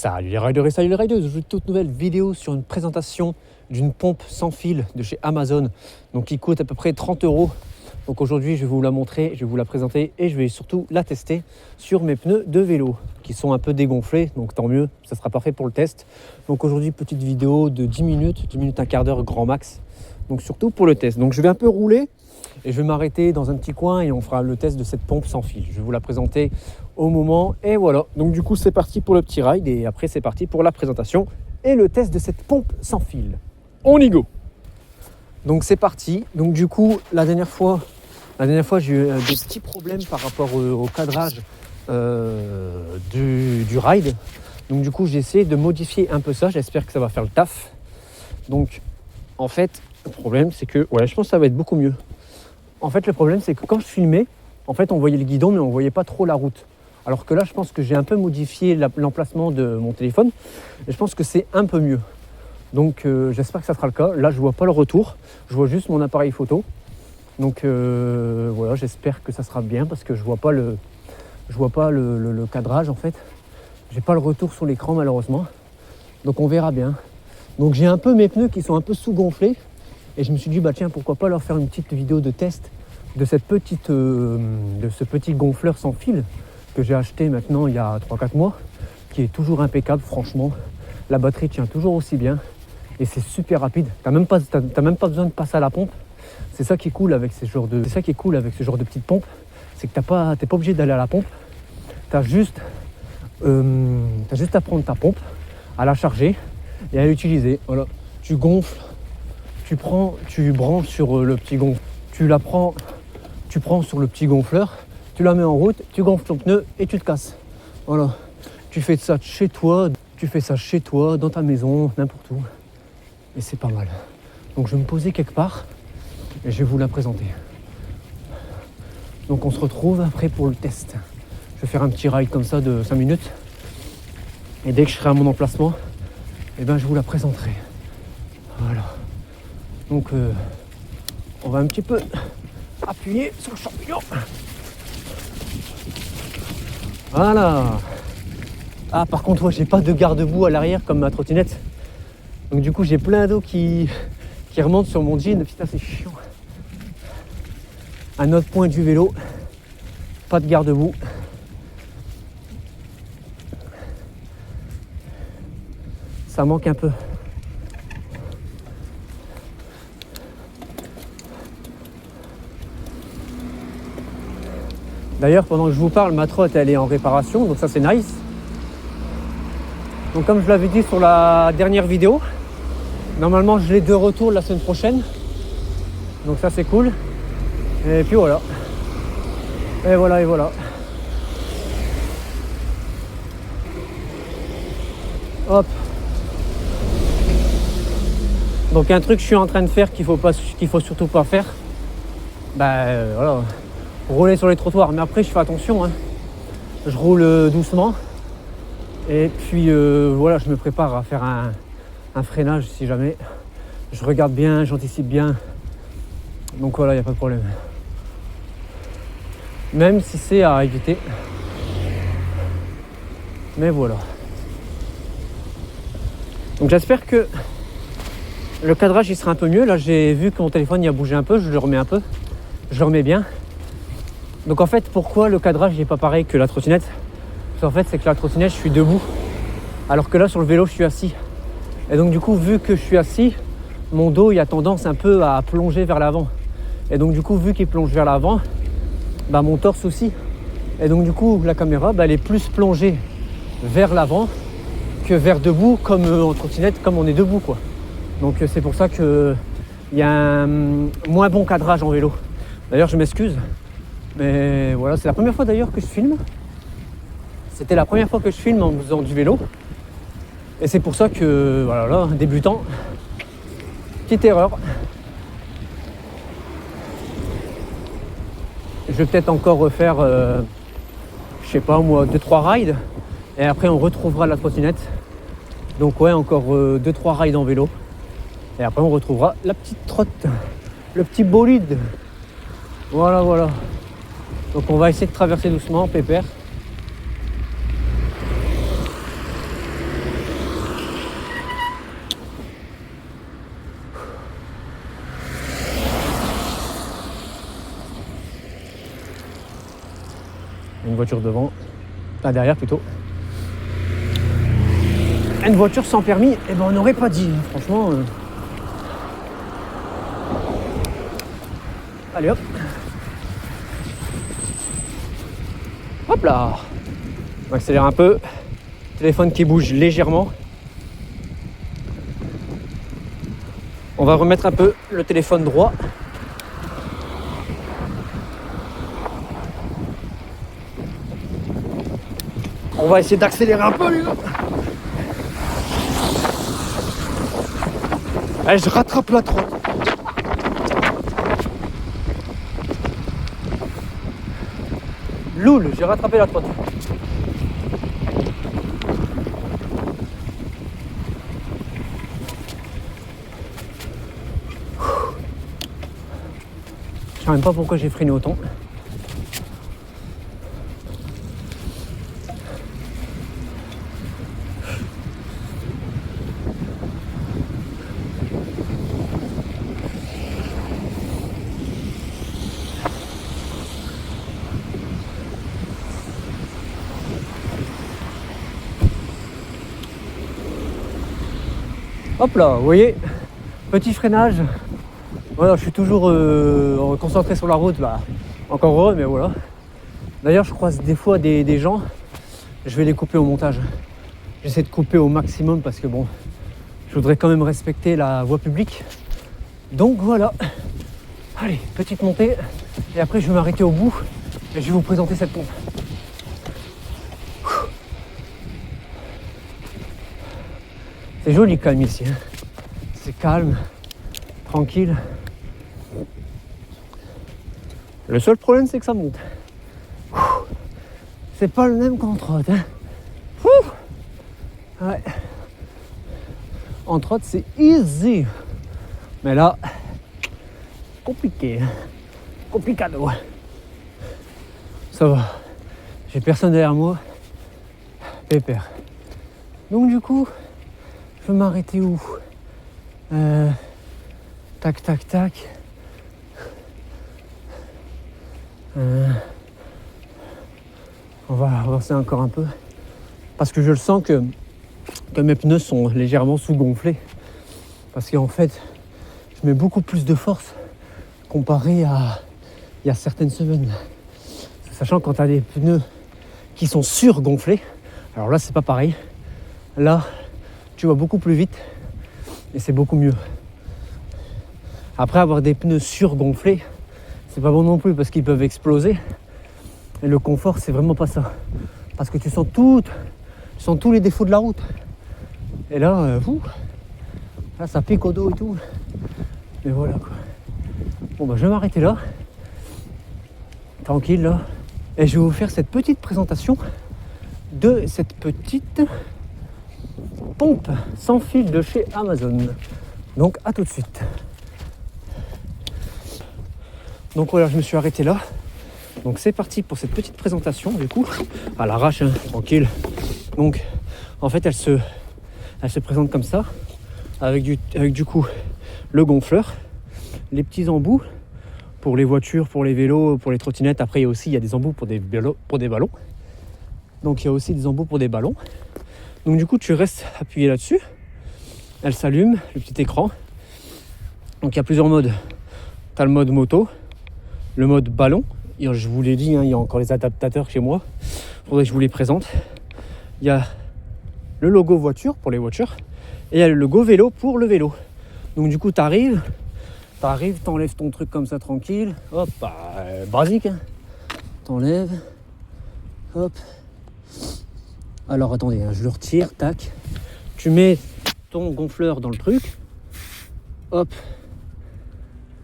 Salut les riders et salut les riders, je fais une toute nouvelle vidéo sur une présentation d'une pompe sans fil de chez Amazon, donc qui coûte à peu près 30 €. Donc aujourd'hui je vais vous la montrer, je vais vous la présenter et je vais surtout la tester sur mes pneus de vélo qui sont un peu dégonflés, donc tant mieux, ça sera parfait pour le test. Donc aujourd'hui petite vidéo de 10 minutes, un quart d'heure grand max, donc surtout pour le test. Donc je vais un peu rouler et je vais m'arrêter dans un petit coin et on fera le test de cette pompe sans fil. Je vais vous la présenter au moment et voilà. Donc du coup c'est parti pour le petit ride et après c'est parti pour la présentation et le test de cette pompe sans fil. On y go. Donc c'est parti. Donc du coup la dernière fois j'ai eu des petits problèmes par rapport au cadrage du ride. Donc du coup j'ai essayé de modifier un peu ça, j'espère que ça va faire le taf. Donc en fait le problème c'est que je pense que ça va être beaucoup mieux. En fait le problème c'est que quand je filmais, en fait on voyait le guidon mais on voyait pas trop la route. Alors que là je pense que j'ai un peu modifié l'emplacement de mon téléphone et je pense que c'est un peu mieux. Donc j'espère que ça sera le cas. Là je vois pas le retour, je vois juste mon appareil photo. Donc voilà, j'espère que ça sera bien parce que je vois pas le cadrage en fait. J'ai pas le retour sur l'écran malheureusement. Donc on verra bien. Donc j'ai un peu mes pneus qui sont un peu sous-gonflés. Et je me suis dit tiens, pourquoi pas leur faire une petite vidéo de test de ce petit gonfleur sans fil que j'ai acheté maintenant il y a 3-4 mois, qui est toujours impeccable franchement. La batterie tient toujours aussi bien et c'est super rapide. T'as même pas besoin de passer à la pompe. C'est ça qui est cool avec ce genre de petite pompe, c'est que t'es pas obligé d'aller à la pompe. T'as juste à prendre ta pompe, à la charger et à l'utiliser. Voilà, tu gonfles. Tu branches sur le petit gonfleur, tu prends sur le petit gonfleur, tu la mets en route, tu gonfles ton pneu et tu te casses. Voilà, tu fais ça chez toi, dans ta maison, n'importe où. Et c'est pas mal. Donc je vais me poser quelque part et je vais vous la présenter. Donc on se retrouve après pour le test. Je vais faire un petit ride comme ça de 5 minutes. Et dès que je serai à mon emplacement, je vous la présenterai. Voilà. Donc on va un petit peu appuyer sur le champignon. Voilà. Ah par contre j'ai pas de garde-boue à l'arrière comme ma trottinette. Donc du coup j'ai plein d'eau qui remonte sur mon jean. Putain c'est chiant. Un autre point du vélo. Pas de garde-boue. Ça manque un peu. D'ailleurs, pendant que je vous parle, ma trotte elle est en réparation, donc ça c'est nice. Donc comme je l'avais dit sur la dernière vidéo, normalement je l'ai de retour la semaine prochaine. Donc ça c'est cool. Et puis voilà. Et voilà. Hop. Donc un truc que je suis en train de faire qu'il faut surtout pas faire. Voilà. Rouler sur les trottoirs, mais après je fais attention, hein. Je roule doucement et puis voilà, je me prépare à faire un freinage si jamais. Je regarde bien, j'anticipe bien, donc voilà, il n'y a pas de problème, même si c'est à éviter, mais voilà. Donc j'espère que le cadrage il sera un peu mieux. Là j'ai vu que mon téléphone il a bougé un peu, je le remets bien. Donc en fait, pourquoi le cadrage n'est pas pareil que la trottinette? Parce qu'en fait, c'est que la trottinette, je suis debout, alors que là, sur le vélo, je suis assis. Et donc du coup, vu que je suis assis, mon dos, il a tendance un peu à plonger vers l'avant. Et donc du coup, vu qu'il plonge vers l'avant, mon torse aussi. Et donc du coup, la caméra, elle est plus plongée vers l'avant que vers debout, comme en trottinette, comme on est debout, quoi. Donc c'est pour ça qu'il y a un moins bon cadrage en vélo. D'ailleurs, je m'excuse. Mais voilà, c'est la première fois d'ailleurs que je filme. C'était la première fois que je filme en faisant du vélo. Et c'est pour ça que, voilà, là, débutant, petite erreur. Je vais peut-être encore refaire, je sais pas moi, 2-3 rides. Et après on retrouvera la trottinette. Donc ouais, encore 2-3 rides en vélo. Et après on retrouvera la petite trotte, le petit bolide. Voilà. Donc on va essayer de traverser doucement, pépère. voiture devant, derrière plutôt. Une voiture sans permis, eh ben on n'aurait pas dit, franchement. Allez hop. Hop là. On accélère un peu. Téléphone qui bouge légèrement. On va remettre un peu le téléphone droit. On va essayer d'accélérer un peu les gars. Allez, je rattrape la droite. Loul, j'ai rattrapé la droite. Je sais même pas pourquoi j'ai freiné autant. Hop là, vous voyez, petit freinage. Voilà, je suis toujours concentré sur la route, bah, encore heureux, mais voilà. D'ailleurs, je croise des fois des gens, je vais les couper au montage. J'essaie de couper au maximum parce que bon, je voudrais quand même respecter la voie publique. Donc voilà. Allez, petite montée, et après je vais m'arrêter au bout et je vais vous présenter cette pompe. C'est joli quand même ici, hein. C'est calme, tranquille. Le seul problème c'est que ça monte. C'est pas le même qu'en trotte, hein. Ouais. En trotte c'est easy. Mais là, compliqué. Complicado. Ça va. J'ai personne derrière moi. Pépère. Donc du coup, je vais m'arrêter où? Tac, tac, tac. On va avancer encore un peu. Parce que je le sens que mes pneus sont légèrement sous-gonflés. Parce qu'en fait, je mets beaucoup plus de force comparé à il y a certaines semaines. Sachant quand tu as des pneus qui sont surgonflés, alors là c'est pas pareil. Là, tu vas beaucoup plus vite et c'est beaucoup mieux. Après, avoir des pneus surgonflés, c'est pas bon non plus parce qu'ils peuvent exploser. Et le confort, c'est vraiment pas ça. Parce que tu sens tous les défauts de la route. Et là, là ça pique au dos et tout. Mais voilà quoi. Bon bah je vais m'arrêter là. Tranquille là. Et je vais vous faire cette petite présentation de cette petite pompe sans fil de chez Amazon. Donc à tout de suite. Donc voilà, je me suis arrêté là. Donc c'est parti pour cette petite présentation du coup. À l'arrache, hein, tranquille. Donc en fait elle se présente comme ça. Avec du coup le gonfleur, les petits embouts pour les voitures, pour les vélos, pour les trottinettes. Après il y a des embouts pour des ballons. Donc il y a aussi des embouts pour des ballons. Donc du coup tu restes appuyé là-dessus. Elle s'allume, le petit écran. Donc il y a plusieurs modes. Tu as le mode moto, le mode ballon. Et je vous l'ai dit, hein, il y a encore les adaptateurs chez moi. Il faudrait que je vous les présente. Il y a le logo voiture pour les voitures. Et il y a le logo vélo pour le vélo. Donc du coup t'arrives, t'enlèves ton truc comme ça tranquille. Hop, basique. Hein. T'enlèves. Hop. Alors attendez, hein, je le retire, tac. Tu mets ton gonfleur dans le truc. Hop.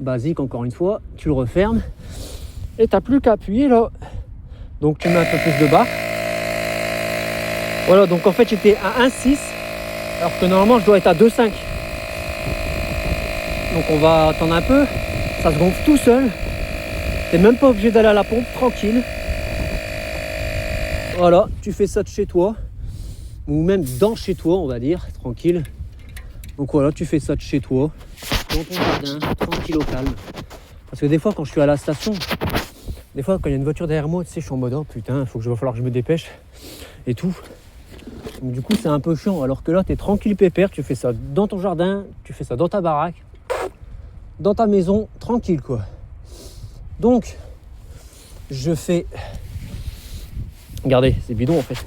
Basique encore une fois. Tu le refermes. Et t'as plus qu'à appuyer là. Donc tu mets un peu plus de barre. Voilà, donc en fait j'étais à 1,6. Alors que normalement je dois être à 2,5. Donc on va attendre un peu. Ça se gonfle tout seul. T'es même pas obligé d'aller à la pompe, tranquille. Voilà, tu fais ça de chez toi. Ou même dans chez toi, on va dire, tranquille. Donc voilà, tu fais ça de chez toi. Dans ton jardin, tranquille au calme. Parce que des fois quand je suis à la station, Des fois, quand il y a une voiture derrière moi, tu sais, je suis en mode, oh putain, il va falloir que je me dépêche et tout. Donc, du coup, c'est un peu chiant. Alors que là, tu es tranquille, pépère, tu fais ça dans ton jardin, tu fais ça dans ta baraque, dans ta maison, tranquille, quoi. Donc, je fais... Regardez, c'est bidon, en fait.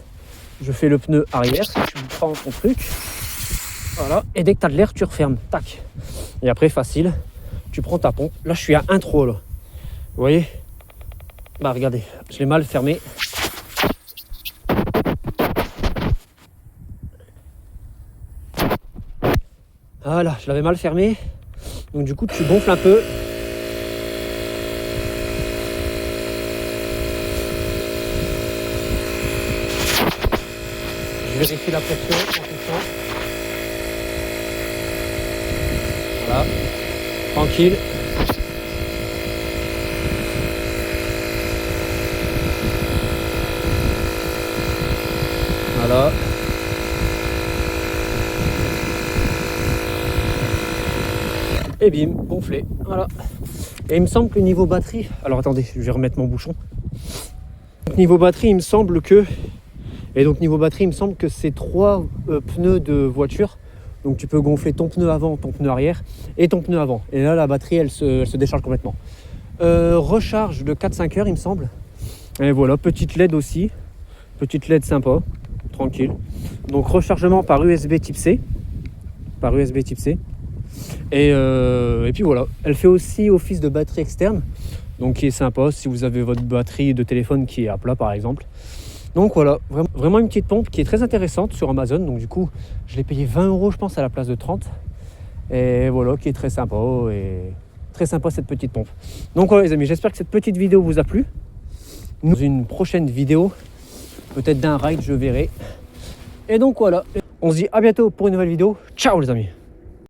Je fais le pneu arrière, tu prends ton truc, voilà, et dès que tu as de l'air, tu refermes, tac. Et après, facile, tu prends ta pompe. Là, je suis à 1 trop, là. Vous voyez? Bah, regardez, je l'ai mal fermé. Voilà, je l'avais mal fermé. Donc, du coup, tu gonfles un peu. Je vérifie la pression en poussant. Voilà, tranquille. Voilà. Et bim, gonflé. Voilà. Et il me semble que niveau batterie... Alors attendez, je vais remettre mon bouchon. Donc, niveau batterie, il me semble que... Et donc niveau batterie, il me semble que c'est 3 pneus de voiture. Donc tu peux gonfler ton pneu avant, ton pneu arrière et ton pneu avant. Et là, la batterie, elle se décharge complètement. Recharge de 4-5 heures, il me semble. Et voilà, petite LED aussi. Petite LED sympa, tranquille. Donc rechargement par USB type C. Par USB type C. Et puis voilà, elle fait aussi office de batterie externe. Donc qui est sympa si vous avez votre batterie de téléphone qui est à plat par exemple. Donc voilà, vraiment une petite pompe qui est très intéressante sur Amazon. Donc du coup, je l'ai payé 20 € je pense à la place de 30. Et voilà, qui est très sympa. Et très sympa cette petite pompe. Donc voilà les amis, j'espère que cette petite vidéo vous a plu. Dans une prochaine vidéo, peut-être d'un ride, je verrai. Et donc voilà, on se dit à bientôt pour une nouvelle vidéo. Ciao les amis.